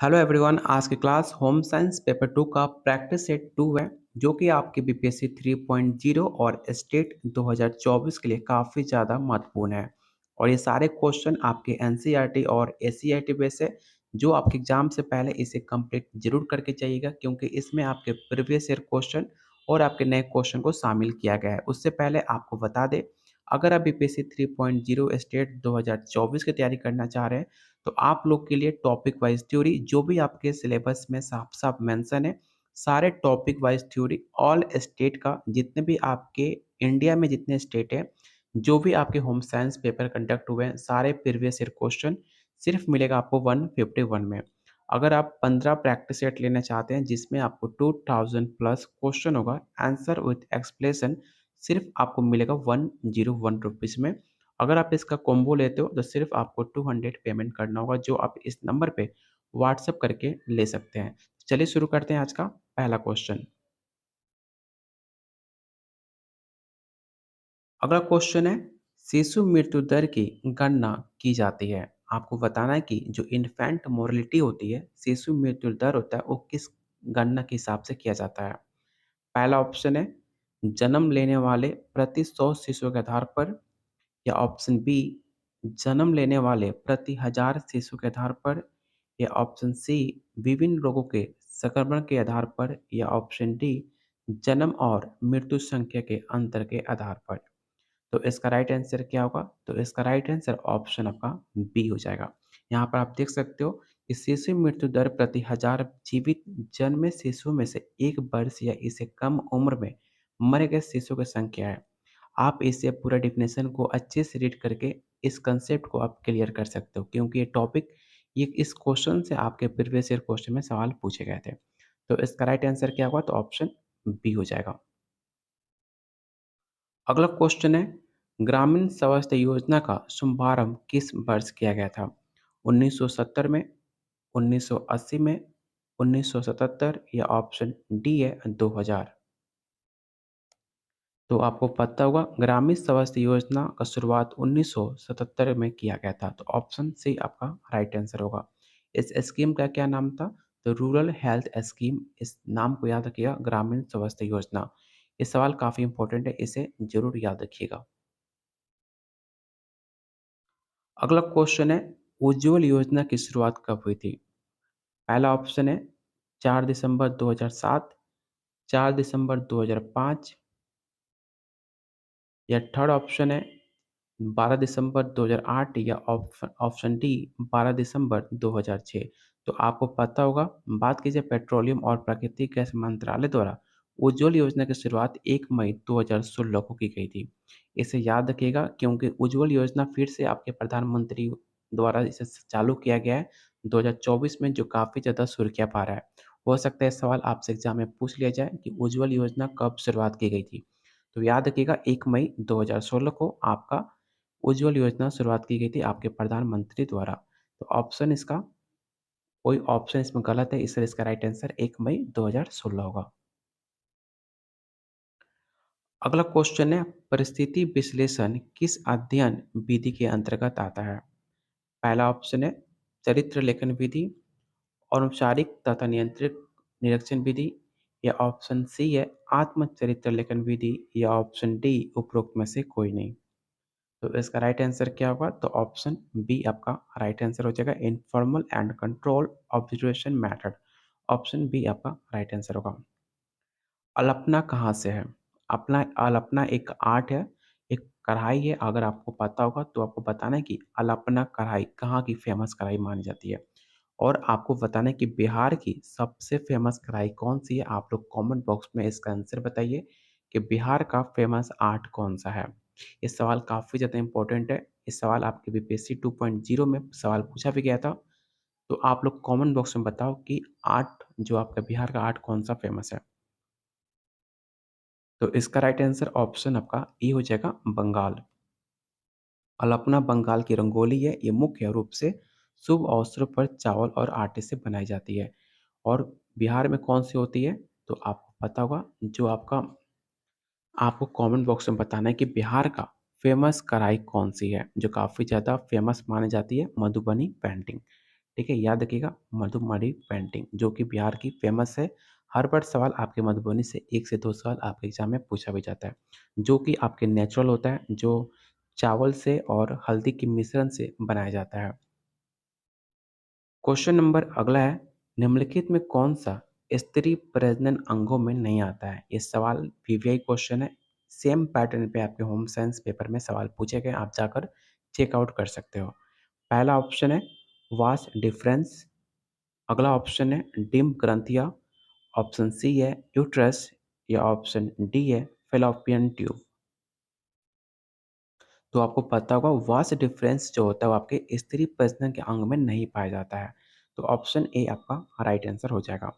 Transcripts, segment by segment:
Hello everyone. आज की class home science paper 2 का प्रैक्टिस सेट 2 है जो कि आपके बीपीएससी 3.0 और स्टेट 2024 के लिए काफ़ी ज़्यादा महत्वपूर्ण है। और ये सारे क्वेश्चन आपके एनसीईआरटी और एससीईआरटी बेस है जो आपके एग्जाम से पहले इसे कंप्लीट जरूर करके जाइएगा क्योंकि इसमें आपके प्रीवियस ईयर क्वेश्चन और आपके नए क्वेश्चन को शामिल किया गया है। उससे पहले आपको बता दें, अगर आप बीपीएससी 3.0 स्टेट 2024 की तैयारी करना चाह रहे हैं तो आप लोग के लिए टॉपिक वाइज थ्योरी जो भी आपके सिलेबस में साफ साफ मेंशन है, सारे topic wise theory all state का, जितने भी आपके इंडिया में जितने स्टेट हैं, जो भी आपके होम साइंस पेपर कंडक्ट हुए हैं, सारे प्रीवियस ईयर क्वेश्चन सिर्फ मिलेगा आपको 151 में। अगर आप 15 प्रैक्टिस सेट लेना चाहते हैं जिसमें आपको 2000 प्लस क्वेश्चन होगा, आंसर विथ एक्सप्लेनेशन, सिर्फ आपको मिलेगा 101 रुपीज़ में। अगर आप इसका कॉम्बो लेते हो तो सिर्फ आपको 200 पेमेंट करना होगा जो आप इस नंबर पे व्हाट्सएप करके ले सकते हैं। चलिए शुरू करते हैं आज का पहला क्वेश्चन। अगला क्वेश्चन है, शिशु मृत्यु दर की गणना की जाती है। आपको बताना है कि जो इन्फेंट मोर्टेलिटी होती है, शिशु मृत्यु दर होता है, वो किस गणना के हिसाब से किया जाता है। पहला ऑप्शन है जन्म लेने वाले प्रति 100 शिशुओं के आधार पर, या ऑप्शन बी जन्म लेने वाले प्रति 1000 शिशु के आधार पर, या ऑप्शन सी विभिन्न रोगों के संक्रमण के आधार पर, या ऑप्शन डी जन्म और मृत्यु संख्या के अंतर के आधार पर। तो इसका राइट आंसर क्या होगा? तो इसका राइट आंसर ऑप्शन आपका बी हो जाएगा। यहाँ पर आप देख सकते हो कि शिशु मृत्यु दर प्रति 1000 जीवित जन्मे शिशुओं में से 1 वर्ष या इससे कम उम्र में मरे गए शिशुओं की संख्या है। आप इससे पूरा डेफिनेशन को अच्छे से रीड करके इस कंसेप्ट को आप क्लियर कर सकते हो क्योंकि ये टॉपिक, ये इस क्वेश्चन से आपके प्रीवियस ईयर क्वेश्चन में सवाल पूछे गए थे। तो इसका राइट आंसर क्या होगा? तो ऑप्शन बी हो जाएगा। अगला क्वेश्चन है, ग्रामीण स्वास्थ्य योजना का शुभारंभ किस वर्ष किया गया था? 1970 में, 1980 में, 1977, या ऑप्शन डी है 2000। तो आपको पता होगा ग्रामीण स्वास्थ्य योजना का शुरुआत 1977 में किया गया था। तो ऑप्शन सी आपका राइट आंसर होगा। इस स्कीम का क्या नाम था? तो रूरल हेल्थ स्कीम। इस नाम को याद रखिएगा, ग्रामीण स्वास्थ्य योजना। ये सवाल काफ़ी इंपॉर्टेंट है, इसे जरूर याद रखिएगा। अगला क्वेश्चन है, उज्ज्वल योजना की शुरुआत कब हुई थी? पहला ऑप्शन है 4 दिसंबर 2007, 4 दिसंबर 2005, या थर्ड ऑप्शन है 12 दिसंबर 2008, या ऑप्शन ऑप्शन डी 12 दिसंबर 2006। तो आपको पता होगा, बात कीजिए पेट्रोलियम और प्राकृतिक गैस मंत्रालय द्वारा उज्ज्वल योजना की शुरुआत 1 मई 2016 को की गई थी। इसे याद रखिएगा क्योंकि उज्ज्वल योजना फिर से आपके प्रधानमंत्री द्वारा इसे चालू किया गया है 2024 में, जो काफ़ी ज़्यादा सुर्खियाँ पा रहा है। हो सकता है सवाल आपसे एग्जाम में पूछ लिया जाए कि उज्ज्वल योजना कब शुरुआत की गई थी। तो याद रखिएगा 1 मई 2016 को आपका उज्ज्वल योजना शुरुआत की गई थी आपके प्रधानमंत्री द्वारा। तो ऑप्शन इसका, कोई ऑप्शन इसमें गलत है, इसलिए इसका राइट आंसर 1 मई 2016 होगा। अगला क्वेश्चन है, परिस्थिति विश्लेषण किस अध्ययन विधि के अंतर्गत आता है? पहला ऑप्शन है चरित्र लेखन विधि, औपचारिक तथा नियंत्रित निरीक्षण विधि, या ऑप्शन सी है आत्मचरित्र लेखन विधि, या ऑप्शन डी उपरोक्त में से कोई नहीं। तो इसका राइट आंसर क्या होगा? तो ऑप्शन बी आपका राइट आंसर हो जाएगा, informal and control observation method. Option B आपका राइट आंसर होगा। अल्पना कहाँ से है? अपना अल्पना एक आर्ट है, एक कढ़ाई है। अगर आपको पता होगा तो आपको बताना है कि अल्पना कढ़ाई कहाँ की फेमस कढ़ाई मानी जाती है, और आपको बताना है कि बिहार की सबसे फेमस कढ़ाई कौन सी है। आप लोग कमेंट बॉक्स में इसका आंसर बताइए कि बिहार का फेमस आर्ट कौन सा है। ये सवाल काफ़ी ज़्यादा इंपॉर्टेंट है। इस सवाल आपके बीपीएससी 2.0 में सवाल पूछा भी गया था। तो आप लोग कमेंट बॉक्स में बताओ कि आर्ट, जो आपका बिहार का आर्ट कौन सा फेमस है। तो इसका राइट आंसर ऑप्शन आपका ए हो जाएगा, बंगाल। अल्पना बंगाल की रंगोली है। ये मुख्य रूप से शुभ अवसरों पर चावल और आटे से बनाई जाती है। और बिहार में कौन सी होती है? तो आपको पता होगा, जो आपका, आपको कमेंट बॉक्स में बताना है कि बिहार का फेमस कढ़ाई कौन सी है जो काफ़ी ज़्यादा फेमस मानी जाती है, मधुबनी पेंटिंग। ठीक है? याद रखिएगा मधुमणि पेंटिंग जो कि बिहार की फ़ेमस है। हर बार सवाल आपके मधुबनी से 1 से 2 सवाल आपके एग्ज़ाम में पूछा भी जाता है, जो कि आपके नेचुरल होता है, जो चावल से और हल्दी के मिश्रण से बनाया जाता है। क्वेश्चन नंबर अगला है, निम्नलिखित में कौन-सा स्त्री प्रजनन अंगों में नहीं आता है? ये सवाल वीवीआई क्वेश्चन है। सेम पैटर्न पे आपके होम साइंस पेपर में सवाल पूछे गए, आप जाकर चेक आउट कर सकते हो। पहला ऑप्शन है वास डिफरेंस, अगला ऑप्शन है डिम्ब ग्रंथिया, ऑप्शन सी है यूट्रस या ऑप्शन डी है फैलोपियन ट्यूब। तो आपको पता होगा वास डिफरेंस जो होता है वो आपके स्त्री प्रजनन के अंग में नहीं पाया जाता है। तो ऑप्शन ए आपका राइट आंसर हो जाएगा।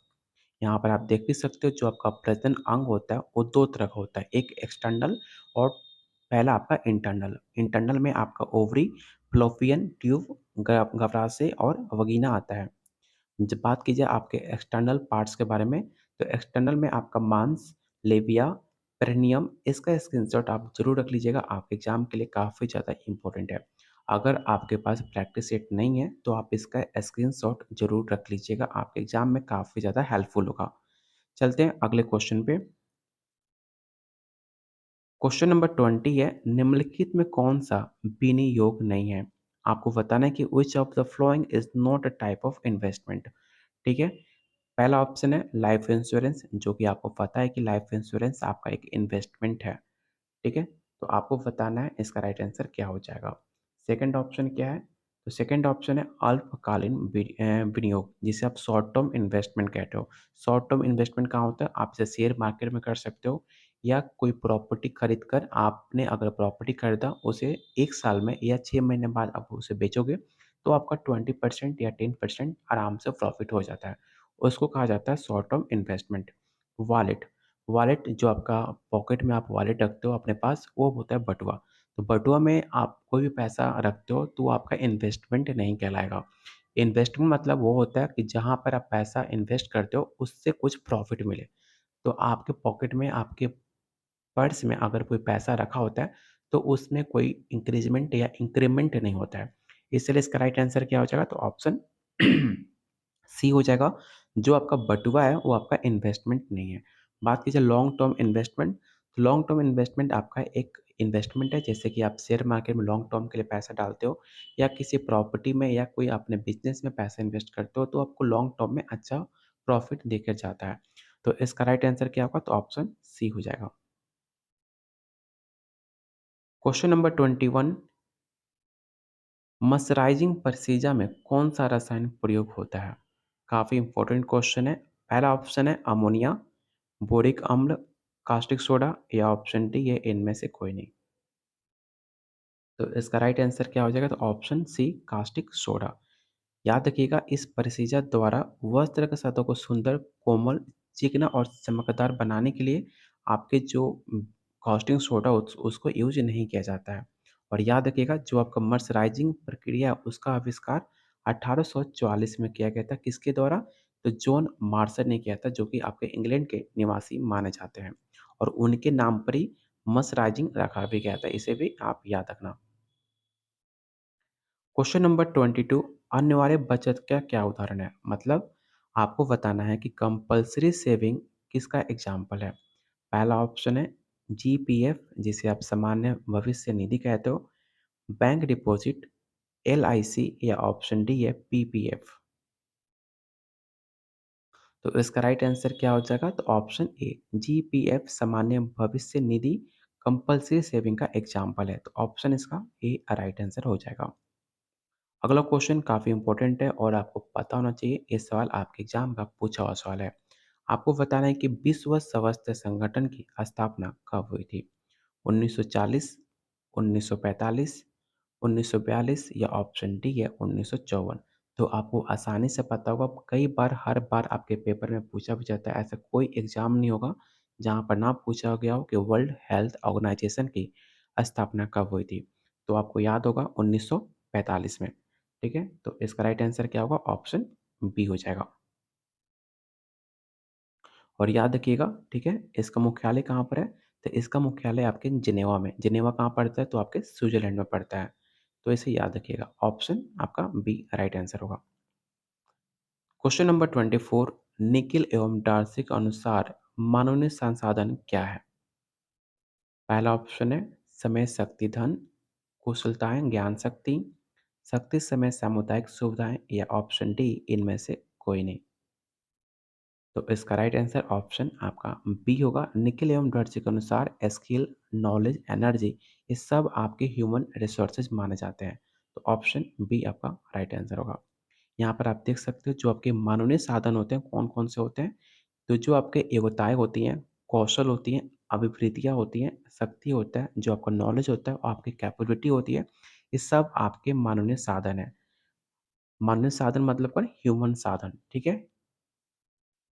यहाँ पर आप देख भी सकते हो जो आपका प्रजनन अंग होता है वो 2 तरह का होता है, एक एक्सटर्नल और पहला आपका इंटरनल। इंटरनल में आपका ओवरी, फ़्लोपियन ट्यूब, गर्भाशय और वगीना आता है। जब बात की जाए आपके एक्सटर्नल पार्ट्स के बारे में, तो एक्सटर्नल में आपका मांस, लेबिया, पेरिनियम इसका स्क्रीनशॉट आप ज़रूर रख लीजिएगा, आपके एग्ज़ाम के लिए काफ़ी ज़्यादा इम्पोर्टेंट है। अगर आपके पास प्रैक्टिस सेट नहीं है, तो आप इसका स्क्रीनशॉट ज़रूर रख लीजिएगा, आपके एग्ज़ाम में काफ़ी ज़्यादा हेल्पफुल होगा। चलते हैं अगले क्वेश्चन पे। क्वेश्चन नंबर 20 है, निम्नलिखित में कौन-सा विनियोग नहीं है? आपको बताना है कि which of the following is not a type of investment, ठीक है? पहला ऑप्शन है लाइफ इंश्योरेंस जो कि आपको पता है कि लाइफ इंश्योरेंस आपका एक इन्वेस्टमेंट है, ठीक है? तो आपको बताना है इसका राइट आंसर क्या हो जाएगा। सेकंड ऑप्शन क्या है? तो सेकंड ऑप्शन है अल्पकालीन विनियोग जिसे आप शॉर्ट टर्म इन्वेस्टमेंट कहते हो। शॉर्ट टर्म इन्वेस्टमेंट कहाँ होता है? आप इसे शेयर मार्केट में कर सकते हो या कोई प्रॉपर्टी खरीद कर आपने अगर प्रॉपर्टी खरीदा उसे 1 साल में या 6 महीने बाद आप उसे बेचोगे तो आपका 20% या 10% आराम से प्रॉफ़िट हो जाता है। उसको कहा जाता है short term investment. Wallet, wallet जो आपका पॉकेट में आप वॉलेट रखते हो अपने पास वो होता है बटुआ। तो बटुआ में आप कोई भी पैसा रखते हो तो वो आपका इन्वेस्टमेंट नहीं कहलाएगा। इन्वेस्टमेंट मतलब वो होता है कि जहाँ पर आप पैसा इन्वेस्ट करते हो उससे कुछ प्रॉफ़िट मिले। तो आपके पॉकेट में आपके पर्स में अगर कोई पैसा रखा होता है, तो उसमें कोई इंक्रीज़मेंट या इंक्रीमेंट नहीं होता है। इसलिए इसका राइट आंसर क्या हो जाएगा? तो ऑप्शन सी हो जाएगा। जो आपका बटुआ है, वो आपका इन्वेस्टमेंट नहीं है। बात कीजिए लॉन्ग टर्म इन्वेस्टमेंट, तो लॉन्ग टर्म इन्वेस्टमेंट आपका एक इन्वेस्टमेंट है, जैसे कि आप शेयर मार्केट में लॉन्ग टर्म के लिए पैसा डालते हो या किसी प्रॉपर्टी में या कोई अपने बिज़नेस में पैसा इन्वेस्ट करते हो, तो आपको लॉन्ग टर्म में अच्छा प्रॉफ़िट देकर जाता है। तो इसका राइट आंसर क्या होगा? तो ऑप्शन सी हो जाएगा। क्वेश्चन नंबर 21, मर्सराइजिंग प्रोसीजर में कौन-सा रसायन प्रयोग होता है? काफ़ी इम्पोर्टेंट क्वेश्चन है। पहला ऑप्शन है अमोनिया, बोरिक अम्ल, कास्टिक सोडा या ऑप्शन डी है इनमें से कोई नहीं। तो इसका राइट आंसर क्या हो जाएगा? तो ऑप्शन सी कास्टिक सोडा। याद रखिएगा इस प्रोसीजर द्वारा वस्त्र के सतह को सुंदर, कोमल, चिकना और चमकदार बनाने के लिए आपके जो कास्टिंग सोडा उसको यूज़ नहीं किया जाता है। और याद रखिएगा जो आपका मर्सराइजिंग प्रक्रिया है उसका आविष्कार 1844 में किया गया था। किसके द्वारा? तो जॉन मार्शल ने किया था जो कि आपके इंग्लैंड के निवासी माने जाते हैं। और उनके नाम पर ही मर्सराइजिंग रखा भी गया था। इसे भी आप याद रखना। क्वेश्चन नंबर 22, अनिवार्य बचत का क्या उदाहरण है? मतलब आपको बताना है कि कंपल्सरी सेविंग किसका एग्जाम्पल है? पहला ऑप्शन है जीपीएफ जिसे आप सामान्य भविष्य निधि कहते हो, बैंक डिपॉजिट, एलआईसी या ऑप्शन डी है पीपीएफ। तो इसका राइट आंसर क्या हो जाएगा? तो ऑप्शन ए जीपीएफ सामान्य भविष्य निधि कंपल्सरी सेविंग का एग्जाम्पल है। तो ऑप्शन इसका ए राइट आंसर हो जाएगा। अगला क्वेश्चन काफ़ी इंपॉर्टेंट है और आपको पता होना चाहिए, ये सवाल आपके एग्जाम का पूछा हुआ सवाल है। आपको बताना है कि विश्व स्वास्थ्य संगठन की स्थापना कब हुई थी? 1940, 1945, 1942 या ऑप्शन डी है 1954। तो आपको आसानी से पता होगा, कई बार हर बार आपके पेपर में पूछा भी जाता है। ऐसा कोई एग्जाम नहीं होगा जहाँ पर ना पूछा गया हो कि वर्ल्ड हेल्थ ऑर्गेनाइजेशन की स्थापना कब हुई थी। तो आपको याद होगा 1945 में। ठीक है? तो इसका राइट आंसर क्या होगा? ऑप्शन बी हो जाएगा। और याद रखिएगा, ठीक है? इसका मुख्यालय कहाँ पर है? तो इसका मुख्यालय आपके जिनेवा में। जिनेवा कहाँ पड़ता है? तो आपके स्विट्ज़रलैंड में पड़ता है। तो इसे याद रखिएगा। ऑप्शन आपका बी राइट आंसर होगा। क्वेश्चन नंबर 24, निखिल एवं डार्सी के अनुसार मानवीय संसाधन क्या है? पहला ऑप्शन है समय, शक्ति, धन, कुशलताएं, ज्ञान, शक्ति, शक्ति, समय, सामुदायिक सुविधाएं या ऑप्शन डी इनमें से कोई नहीं। तो इसका राइट आंसर ऑप्शन आपका बी होगा। निखिल एवं डर्सी के अनुसार स्किल, नॉलेज, एनर्जी ये सब आपके ह्यूमन रिसोर्सेज माने जाते हैं। तो ऑप्शन बी आपका राइट आंसर होगा। यहाँ पर आप देख सकते हो जो आपके मानवीय साधन होते हैं कौन कौन से होते हैं। तो जो आपके योग्यताएं होती हैं, कौशल होती हैं, अभिवृत्तियाँ होती हैं, शक्ति होता है, जो आपका नॉलेज होता है और आपकी कैपेबिलिटी होती है, ये सब आपके मानवीय साधन है। मानवीय साधन मतलब पर ह्यूमन साधन, ठीक है।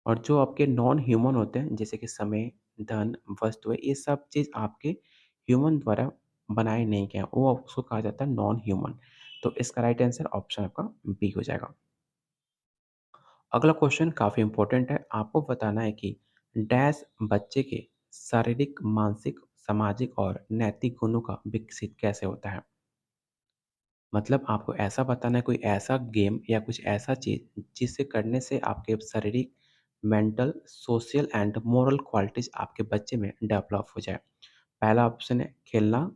और जो आपके नॉन ह्यूमन होते हैं जैसे कि समय, धन, वस्तुएँ ये सब चीज़ आपके ह्यूमन द्वारा बनाए नहीं गए हैं, वो उसको कहा जाता है नॉन ह्यूमन। तो इसका राइट आंसर ऑप्शन आपका बी हो जाएगा। अगला क्वेश्चन काफ़ी इम्पोर्टेंट है, आपको बताना है कि डैश बच्चे के शारीरिक, मानसिक, सामाजिक और नैतिक गुणों का विकसित कैसे होता है? मतलब आपको ऐसा बताना है कोई ऐसा गेम या कुछ ऐसा चीज़ जिसे करने से आपके शारीरिक, mental, social and moral qualities आपके बच्चे में डेवलप हो जाए। पहला ऑप्शन है खेलना,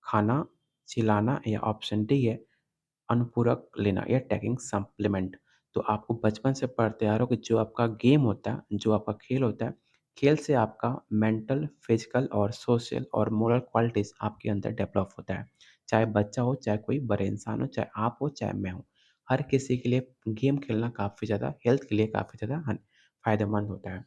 खाना, चिल्लाना या ऑप्शन डी है अनुपूरक लेना या टेकिंग सप्लीमेंट। तो आपको बचपन से पढ़ते आ रहे हो कि जो आपका गेम होता है, जो आपका खेल होता है, खेल से आपका मेंटल, फिजिकल और सोशल और मोरल क्वालिटीज़ आपके अंदर डेवलप होता है। चाहे बच्चा हो, चाहे कोई बड़े इंसान हो, चाहे आप हो, चाहे मैं हूँ। हर किसी के लिए गेम खेलना काफ़ी ज़्यादा हेल्थ के लिए काफ़ी ज़्यादा फ़ायदेमंद होता है।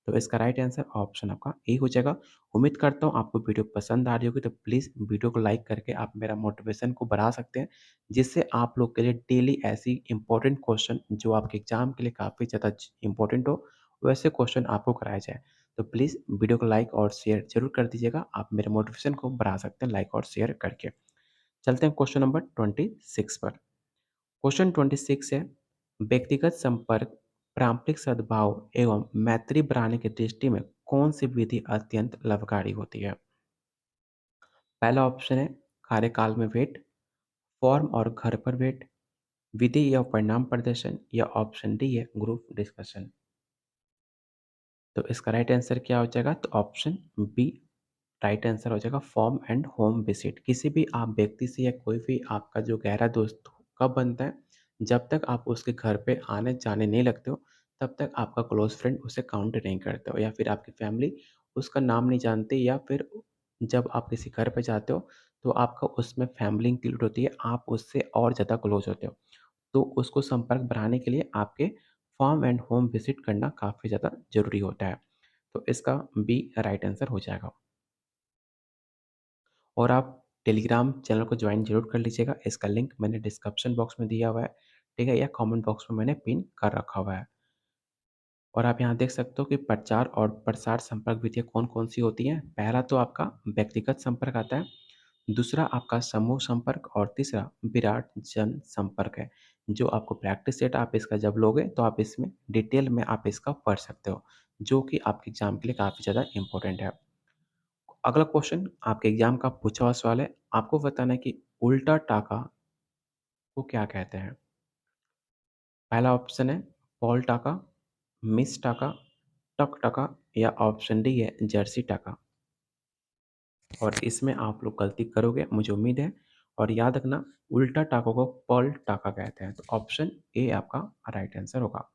तो इसका राइट आंसर ऑप्शन आपका ए हो जाएगा। उम्मीद करता हूँ आपको वीडियो पसंद आ रही होगी तो प्लीज़ वीडियो को लाइक करके आप मेरा मोटिवेशन को बढ़ा सकते हैं, जिससे आप लोग के लिए डेली ऐसी इंपॉर्टेंट क्वेश्चन जो आपके एग्ज़ाम के लिए काफ़ी ज़्यादा इम्पोर्टेंट हो, वैसे क्वेश्चन आपको कराए जाएँ। तो प्लीज़ वीडियो को लाइक और शेयर ज़रूर कर दीजिएगा, आप मेरे मोटिवेशन को बढ़ा सकते हैं लाइक और शेयर करके। चलते हैं क्वेश्चन नंबर 26 पर। क्वेश्चन 26 है, व्यक्तिगत संपर्क, पारंपरिक सद्भाव एवं मैत्री बढ़ाने की दृष्टि में कौन सी विधि अत्यंत लाभकारी होती है? पहला ऑप्शन है कार्यकाल में भेंट, फॉर्म और घर पर भेंट, विधि या परिणाम प्रदर्शन या ऑप्शन डी है ग्रुप डिस्कशन। तो इसका राइट आंसर क्या हो जाएगा? तो ऑप्शन बी राइट आंसर हो जाएगा फॉर्म एंड होम विजिट। किसी भी आप व्यक्ति से या कोई भी आपका जो गहरा दोस्त कब बनता है? जब तक आप उसके घर पे आने-जाने नहीं लगते हो, तब तक आपका क्लोज़ फ्रेंड उसे काउंट नहीं करते हो या फिर आपकी फैमिली उसका नाम नहीं जानती या फिर जब आप किसी घर पे जाते हो, तो आपका उसमें फैमिली इंक्लूड होती है, आप उससे और ज़्यादा क्लोज़ होते हो। तो उसको संपर्क बढ़ाने के लिए आपके फॉर्म एंड होम विजिट करना काफ़ी ज़्यादा ज़रूरी होता है। तो इसका बी राइट आंसर हो जाएगा। और आप टेलीग्राम चैनल को जॉइन ज़रूर कर लीजिएगा, इसका लिंक मैंने डिस्क्रिप्शन बॉक्स में दिया हुआ है, ठीक है? या कमेंट बॉक्स में मैंने पिन कर रखा हुआ है। और आप यहाँ देख सकते हो कि प्रचार और प्रसार संपर्क विधियाँ कौन-कौन सी होती हैं। पहला तो आपका व्यक्तिगत संपर्क आता है, दूसरा आपका समूह संपर्क और तीसरा विराट जन संपर्क है। जो आपको प्रैक्टिस सेट आप इसका जब लोगे तो आप इसमें डिटेल में आप इसका पढ़ सकते हो, जो कि आपके एग्ज़ाम के लिए काफ़ी ज़्यादा इम्पोर्टेंट है। अगला क्वेश्चन आपके एग्ज़ाम का पूछा हुआ सवाल है, आपको बताना है कि उल्टा टाका को क्या कहते हैं? पहला ऑप्शन है पॉल टाका, मिस टाका, टक टाका या ऑप्शन डी है जर्सी टाका। और इसमें आप लोग गलती करोगे मुझे उम्मीद है। और याद रखना उल्टा टाका को पॉल टाका कहते हैं। तो ऑप्शन ए आपका राइट आंसर होगा।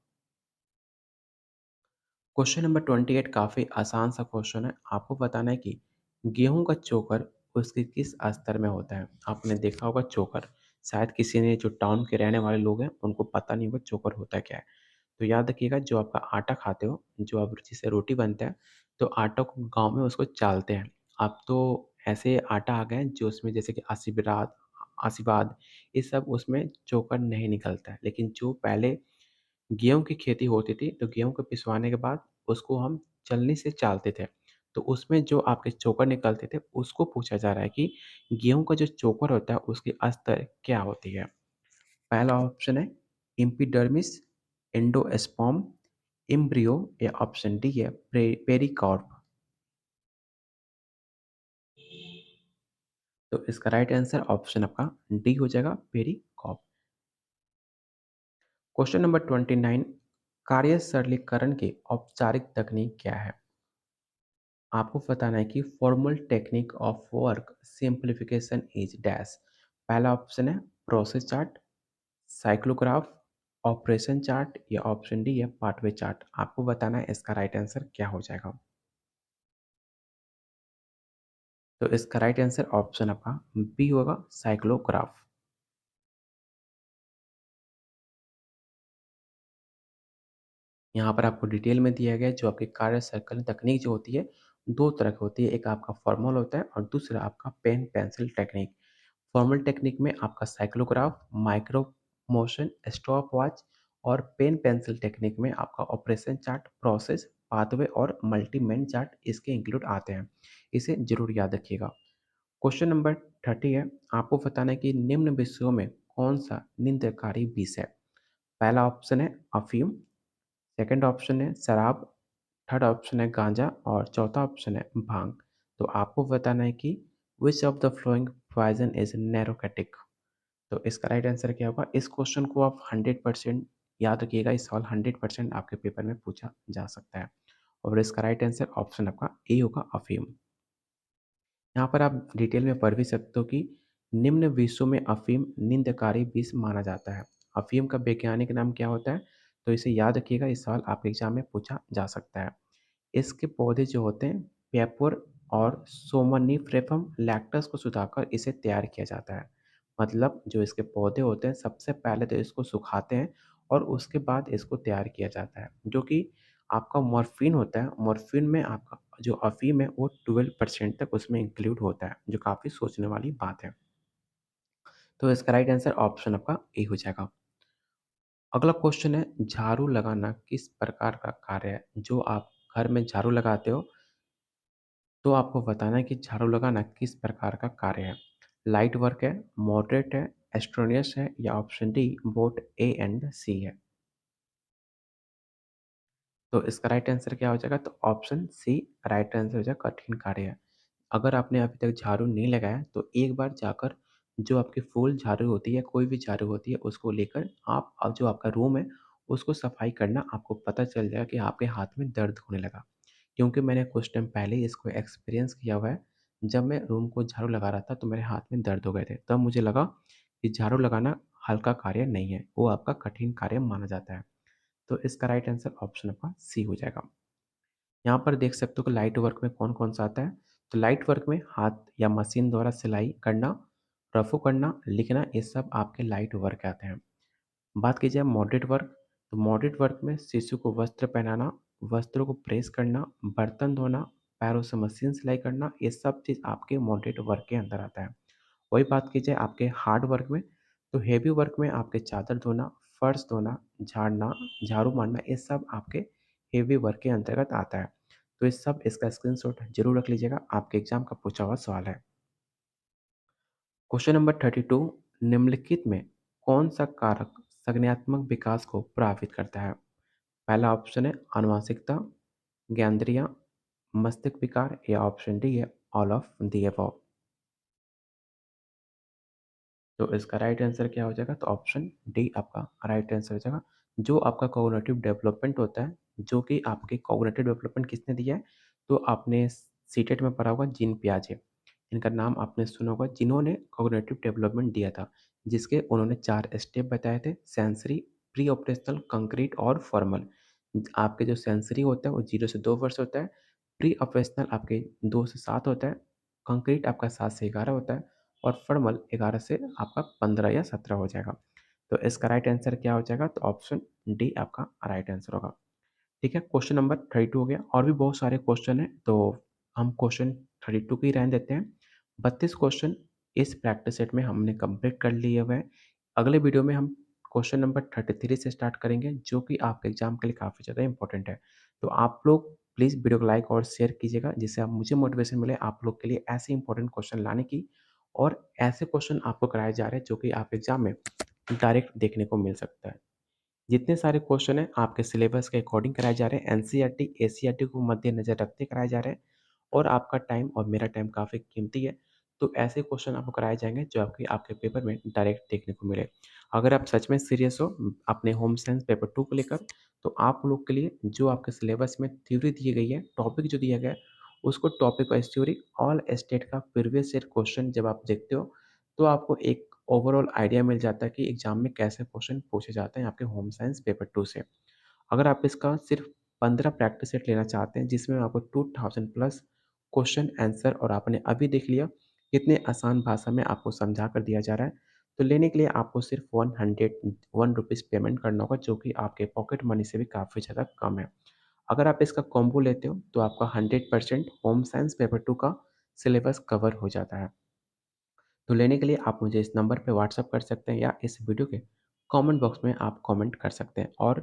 क्वेश्चन नंबर 28 काफ़ी आसान सा क्वेश्चन है। आपको बताना है कि गेहूँ का चोकर उसके किस स्तर में होता है? आपने देखा होगा चोकर, शायद किसी ने जो टाउन के रहने वाले लोग हैं, उनको पता नहीं होगा चोकर होता क्या है। तो याद रखिएगा जो आपका आटा खाते हो, जो आप जिससे रोटी बनता है, तो आटा को गाँव में उसको चालते हैं। अब तो ऐसे आटा आ गए हैं जो उसमें जैसे कि आशीर्वाद ये सब उसमें चोकर नहीं निकलता है। लेकिन जो पहले गेहूँ की खेती होती थी, तो गेहूँ को पिसवाने के बाद उसको हम छलनी से चालते थे। तो उसमें जो आपके चोकर निकलते थे, उसको पूछा जा रहा है कि गेहूँ का जो चोकर होता है, उसकी स्तर क्या होती है? पहला ऑप्शन है एपिडर्मिस, एंडोस्पर्म, एम्ब्रियो या ऑप्शन डी है पेरिकार्प। तो इसका राइट आंसर ऑप्शन आपका डी हो जाएगा पेरिकार्प। क्वेश्चन नंबर 29, कार्य सरलीकरण की औपचारिक तकनीक क्या है? आपको बताना है कि formal technique of work simplification is dash. पहला ऑप्शन है प्रोसेस चार्ट, साइक्लोग्राफ, ऑपरेशन चार्ट या ऑप्शन डी है पाथवे चार्ट। आपको बताना है इसका राइट आंसर क्या हो जाएगा। तो इसका राइट आंसर ऑप्शन आपका बी होगा, साइक्लोग्राफ। यहाँ पर आपको डिटेल में दिया गया है जो आपकी कार्य सर्कल तकनीक जो होती है, दो तरह की होती है। एक आपका फॉर्मल होता है और दूसरा आपका pen pencil technique. Formal technique में आपका cyclograph, micro motion, stop watch और पेन पेंसिल टेक्निक में आपका ऑपरेशन चार्ट, प्रोसेस, पाथवे और मल्टीमेन चार्ट इसके इंक्लूड आते हैं। इसे जरूर याद रखिएगा। क्वेश्चन नंबर 30 है, आपको बताना है कि निम्न विषयों में कौन सा निंदकारी विष है। पहला ऑप्शन है अफीम, सेकंड ऑप्शन है शराब, थर्ड ऑप्शन है गांजा और चौथा ऑप्शन है भांग। तो आपको बताना है कि which of the following poison is narcotic. तो इसका राइट आंसर क्या होगा। इस क्वेश्चन को आप 100% याद रखिएगा। इस सवाल 100% आपके पेपर में पूछा जा सकता है और इसका राइट आंसर ऑप्शन आपका ए होगा, अफीम। यहाँ पर आप डिटेल में पढ़ भी सकते हो कि निम्न विषयों में अफीम निंदकारी विष माना जाता है। अफीम का वैज्ञानिक नाम क्या होता है, तो इसे याद रखिएगा। इस सवाल आपके एग्जाम में पूछा जा सकता है। इसके पौधे जो होते हैं पेपर और सोमनिफरेफम लैक्टस को सुधाकर इसे तैयार किया जाता है। मतलब जो इसके पौधे होते हैं सबसे पहले तो इसको सुखाते हैं और उसके बाद इसको तैयार किया जाता है। जो कि आपका मॉर्फिन होता है, मॉर्फिन में आपका जो अफ़ीम है वो 12% तक उसमें इंक्लूड होता है, जो काफ़ी सोचने वाली बात है। तो इसका राइट आंसर ऑप्शन आपका ए हो जाएगा। अगला क्वेश्चन है, झाड़ू लगाना किस प्रकार का कार्य है? जो आप घर में झाड़ू लगाते हो तो आपको बताना है कि झाड़ू लगाना किस प्रकार का कार्य है। लाइट वर्क है, मॉडरेट है, एस्ट्रोनियस है या option D both A and C है। तो इसका राइट आंसर क्या हो जाएगा, तो ऑप्शन सी राइट आंसर हो जाएगा, कठिन कार्य है। अगर आपने अभी तक झाड़ू नहीं लगाया तो एक बार जाकर जो आपकी फुल झाड़ू होती है, कोई भी झाड़ू होती है उसको लेकर आप अब जो आपका रूम है उसको सफाई करना, आपको पता चल जाएगा कि आपके हाथ में दर्द होने लगा। क्योंकि मैंने कुछ टाइम पहले ही इसको एक्सपीरियंस किया हुआ है। जब मैं रूम को झाड़ू लगा रहा था तो मेरे हाथ में दर्द हो गए थे। तब मुझे लगा कि झाड़ू लगाना हल्का कार्य नहीं है, वो आपका कठिन कार्य माना जाता है। तो इसका राइट आंसर ऑप्शन आपका सी हो जाएगा। यहाँ पर देख सकते हो कि लाइट वर्क में कौन-कौन सा आता है। तो लाइट वर्क में हाथ या मशीन द्वारा सिलाई करना, रफ़ू करना, लिखना, ये सब आपके लाइट वर्क आते हैं। बात की जाए मॉडरेट वर्क, तो मॉडरेट वर्क में शिशु को वस्त्र पहनाना, वस्त्रों को प्रेस करना, बर्तन धोना, पैरों से मशीन सिलाई करना, ये सब चीज़ आपके मॉडरेट वर्क के अंदर आता है। वही बात की जाए आपके हार्ड वर्क में, तो हेवी वर्क में आपके चादर धोना, फर्श धोना, झाड़ना, झाड़ू मारना, ये सब आपके हेवी वर्क के अंतर्गत आता है। तो ये सब इसका स्क्रीनशॉट ज़रूर रख लीजिएगा, आपके एग्जाम का पूछा हुआ सवाल है। क्वेश्चन नंबर 32, निम्नलिखित में कौन सा कारक संज्ञानात्मक विकास को प्रभावित करता है? पहला ऑप्शन है आनुवंशिकता, ज्ञानेंद्रियाँ, मस्तिष्क विकार या ऑप्शन डी है ऑल ऑफ द अबव। तो इसका राइट आंसर क्या हो जाएगा, तो ऑप्शन डी आपका राइट आंसर हो जाएगा। जो आपका कॉग्निटिव डेवलपमेंट होता है, जो कि आपके कॉग्निटिव डेवलपमेंट किसने दिया है, तो आपने सीटेट में पढ़ा होगा जीन पियाजे। इनका नाम आपने सुना होगा, जिन्होंने कॉग्निटिव डेवलपमेंट दिया था, जिसके उन्होंने 4 स्टेप बताए थे, सेंसरी, प्री ऑपरेशनल, कंक्रीट और फॉर्मल। आपके जो सेंसरी होता है वो 0 से 2 वर्ष होता है, प्री ऑपरेशनल आपके 2 से 7 होता है, कंक्रीट आपका 7 से 11 होता है और फॉर्मल 11 से आपका 15 या 17 हो जाएगा। तो इसका राइट आंसर क्या हो जाएगा, तो ऑप्शन डी आपका राइट आंसर होगा। ठीक है, क्वेश्चन नंबर 32 हो गया। और भी बहुत सारे क्वेश्चन हैं, तो हम क्वेश्चन 32 को ही रहने देते हैं। 32 क्वेश्चन इस प्रैक्टिस सेट में हमने कंप्लीट कर लिए हुए हैं। अगले वीडियो में हम क्वेश्चन नंबर 33 से स्टार्ट करेंगे, जो कि आपके एग्जाम के लिए काफ़ी ज़्यादा इंपॉर्टेंट है। तो आप लोग प्लीज़ वीडियो को लाइक और शेयर कीजिएगा, जिससे आप मुझे मोटिवेशन मिले आप लोग के लिए ऐसे इंपॉर्टेंट क्वेश्चन लाने की, और ऐसे क्वेश्चन आपको कराए जा रहे हैं जो कि आप एग्जाम में डायरेक्ट देखने को मिल सकता है। जितने सारे क्वेश्चन हैं आपके सिलेबस के अकॉर्डिंग कराए जा रहे हैं, एनसीईआरटी, एससीईआरटी को मद्देनज़र रखते कराए जा रहे हैं और आपका टाइम और मेरा टाइम काफ़ी कीमती है। तो ऐसे क्वेश्चन आपको कराए जाएँगे जो आपके आपके पेपर में डायरेक्ट देखने को मिले। अगर आप सच में सीरियस हो अपने होम साइंस पेपर 2 को लेकर, तो आप लोग के लिए जो आपके सिलेबस में थ्योरी दी गई है, टॉपिक जो दिया गया है, उसको topic wise theory all state का प्रीवियस ईयर क्वेश्चन जब आप देखते हो, तो आपको एक ओवरऑल आइडिया मिल जाता है कि एग्ज़ाम में कैसे क्वेश्चन पूछे जाते हैं आपके होम साइंस पेपर 2 से। अगर आप इसका सिर्फ़ 15 प्रैक्टिस सेट लेना चाहते हैं जिसमें आपको 2000 प्लस क्वेश्चन आंसर और आपने अभी देख लिया कितने आसान भाषा में आपको समझा कर दिया जा रहा है। तो लेने के लिए आपको सिर्फ़ 101 रुपीज़ पेमेंट करना होगा जो कि आपके पॉकेट मनी से भी काफ़ी ज़्यादा कम है। अगर आप इसका कॉम्बो लेते हो तो आपका 100% होम साइंस पेपर 2 का सिलेबस कवर हो जाता है। तो लेने के लिए आप मुझे इस नंबर पे व्हाट्सएप कर सकते हैं या इस वीडियो के कमेंट बॉक्स में आप कमेंट कर सकते हैं और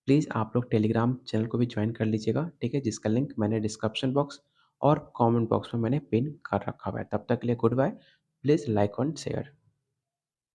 प्लीज़ आप लोग टेलीग्राम चैनल को भी ज्वाइन कर लीजिएगा, ठीक है? जिसका लिंक मैंने डिस्क्रिप्शन बॉक्स और कमेंट बॉक्स में मैंने पिन कर रखा हुआ है। तब तक के लिए good bye. Please like and share.